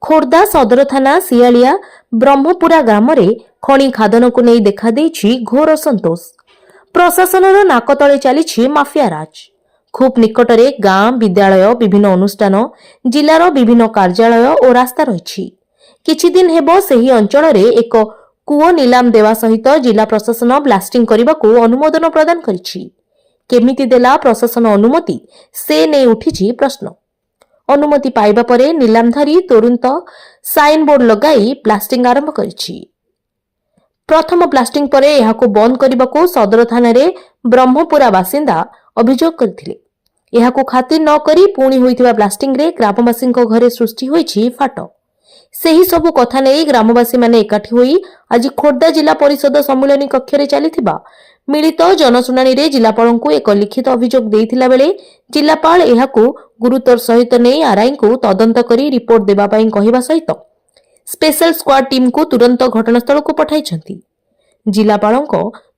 खोर्धा सदर थाना सियालिया ब्रह्मपुरा ग्राम खଣି खादनକୁ ନେଇ ଦେଖାଦେଇଛି ଘୋର ଅସନ୍ତୋଷ। ପ୍ରଶାସନର ନାକ ତଳେ ଚାଲିଛି ମାଫିଆ ରାଜ। ଖୁବ୍ ନିକଟରେ ଗାଁ, ବିଦ୍ୟାଳୟ, ବିଭିନ୍ନ ଅନୁଷ୍ଠାନ, ଜିଲ୍ଲାର ବିଭିନ୍ନ କାର୍ଯ୍ୟାଳୟ ଓ ରାସ୍ତା ରହିଛି। କିଛି ଦିନ ହେବ ସେହି ଅଞ୍ଚଳରେ ଏକ କୂଅ ନିଲାମ ଦେବା ସହିତ ଜିଲ୍ଲା ପ୍ରଶାସନ ବ୍ଲାଷ୍ଟିଂ କରିବାକୁ ଅନୁମୋଦନ ପ୍ରଦାନ କରିଛି। କେମିତି ଦେଲା ପ୍ରଶାସନ ଅନୁମତି, ସେ ନେଇ ଉଠିଛି ପ୍ରଶ୍ନ। ଅନୁମତି ପାଇବା ପରେ ନିଲାମଧାରୀ ତୁରନ୍ତ ସାଇନ୍ ବୋର୍ଡ ଲଗାଇ ବ୍ଲାଷ୍ଟିଂ ଆରମ୍ଭ କରିଛି। ପ୍ରଥମ ବ୍ଲାଷ୍ଟିଂ ପରେ ଏହାକୁ ବନ୍ଦ କରିବାକୁ ସଦର ଥାନାରେ ବ୍ରହ୍ମପୁରା ବାସିନ୍ଦା ଅଭିଯୋଗ କରିଥିଲେ। ଏହାକୁ ଖାତିର ନ କରି ପୁଣି ହୋଇଥିବା ବ୍ଲାଷ୍ଟିଂରେ ଗ୍ରାମବାସୀଙ୍କ ଘରେ ସୃଷ୍ଟି ହୋଇଛି ଫାଟ। ସେହି ସବୁ କଥା ନେଇ ଗ୍ରାମବାସୀମାନେ ଏକାଠି ହୋଇ ଆଜି ଖୋର୍ଦ୍ଧା ଜିଲ୍ଲା ପରିଷଦ ସମ୍ମିଳନୀ କକ୍ଷରେ ଚାଲିଥିବା ମିଳିତ ଜନଶୁଣାଣିରେ ଜିଲ୍ଲାପାଳଙ୍କୁ ଏକ ଲିଖିତ ଅଭିଯୋଗ ଦେଇଥିଲା ବେଳେ ଜିଲ୍ଲାପାଳ ଏହାକୁ ଗୁରୁତର ସହିତ ନେଇ ଆର୍ଆଇଙ୍କୁ ତଦନ୍ତ କରି ରିପୋର୍ଟ ଦେବା ପାଇଁ କହିବା ସହିତ ସ୍ପେଶାଲ ସ୍କ୍ୱାଡ୍ ଟିମ୍କୁ ତୁରନ୍ତ ଘଟଣାସ୍ଥଳକୁ ପଠାଇଛନ୍ତି। ଜିଲ୍ଲାପାଳଙ୍କ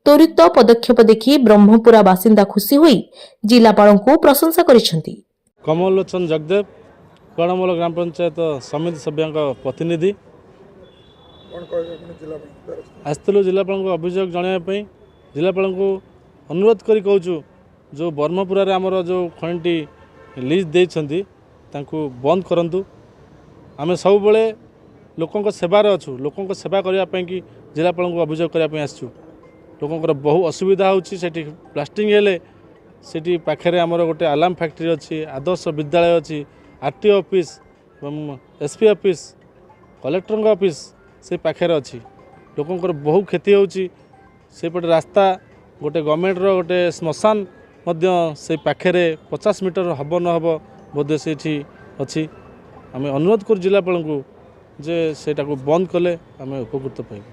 ତ୍ୱରିତ ପଦକ୍ଷେପ ଦେଖି ବ୍ରହ୍ମପୁରା ବାସିନ୍ଦା ଖୁସି ହୋଇ ଜିଲ୍ଲାପାଳଙ୍କୁ ପ୍ରଶଂସା କରିଛନ୍ତି। कमल लोचन जगदेव कड़मल ग्राम पंचायत समिति सभ्य प्रतिनिधि आसलु जिलापाल को अभियोग जनवाई जिलापाल को अनुरोध करी कहूँ जो ब्रह्मपुरा आमर जो खनिटी लीज देइछंती तांको बंद करंतु। आमे सब बेले लोकों सेवार अच्छु लोकों सेवा करने कि जिलापाल को अभियोग करने आसचु। लोकंर बहु असुविधा होची सेठी प्लास्टिंग हेले सेठी पाखरे आमर गोटे आलाम फैक्ट्री अच्छी, आदर्श विद्यालय अच्छी, RTO office, SP office, collector office से पाखरे अच्छी। लोकंर बहु क्षति होची सेपटे रास्ता गोटे गवर्नमेंट रो गोटे श्मशान मध्य से पाखरे 50 मीटर हब न हब बोधे सेठी अच्छी। आम अनुरोध कर जिलापाल को जे सेटा को बंद कले आम उपकृत पाइबू।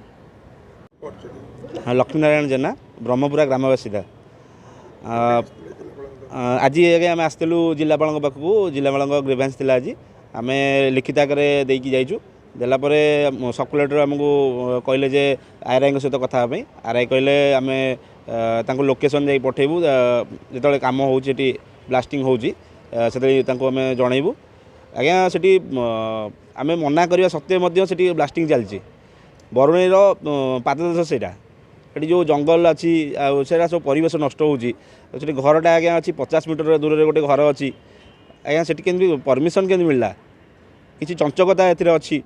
लक्ष्मीनारायण जेना ब्रह्मपुरा ग्रामवासीदा आज आगे आम आसलु जिलापाल पाखक जिलापाल ग्रीवेन्स थी आज आम लिखित आगे देकी जाइचु देलापर सब कलेक्टर आमको कहले जे आरआई सहित कथा आरआई कहले आम लोकेशन जाई पठेबू जो कम हो ब्लास्टिंग होची आम जनइबू आज्ञा से आम मना करने सत्वे से ब्लास्टिंग चलती बरुणेर पाददेश से जो जंगल अच्छी से सब परिवेश नष्ट होची घरटा आज्ञा अच्छी 50 मीटर दूर गोटे घर अच्छी आज्ञा से परमिशन केमती मिलला किसी चंचकता ए अच्छी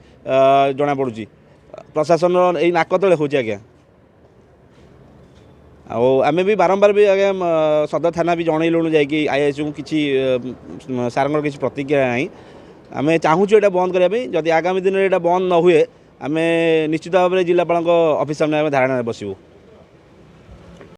जना पड़ी प्रशासन यही नाक तले हो आज्ञा आम भी बारंबार भी आज्ञा सदर थाना भी जनइलुणु जाकि आईएएस को किसी सार किसी प्रतिक्रिया ना आम चाहूँ यहाँ बंद करने जदि आगामी दिन में यहाँ बंद न हुए आम निश्चित भाव में जिलापाल ऑफिस सामने धारणा बसबू।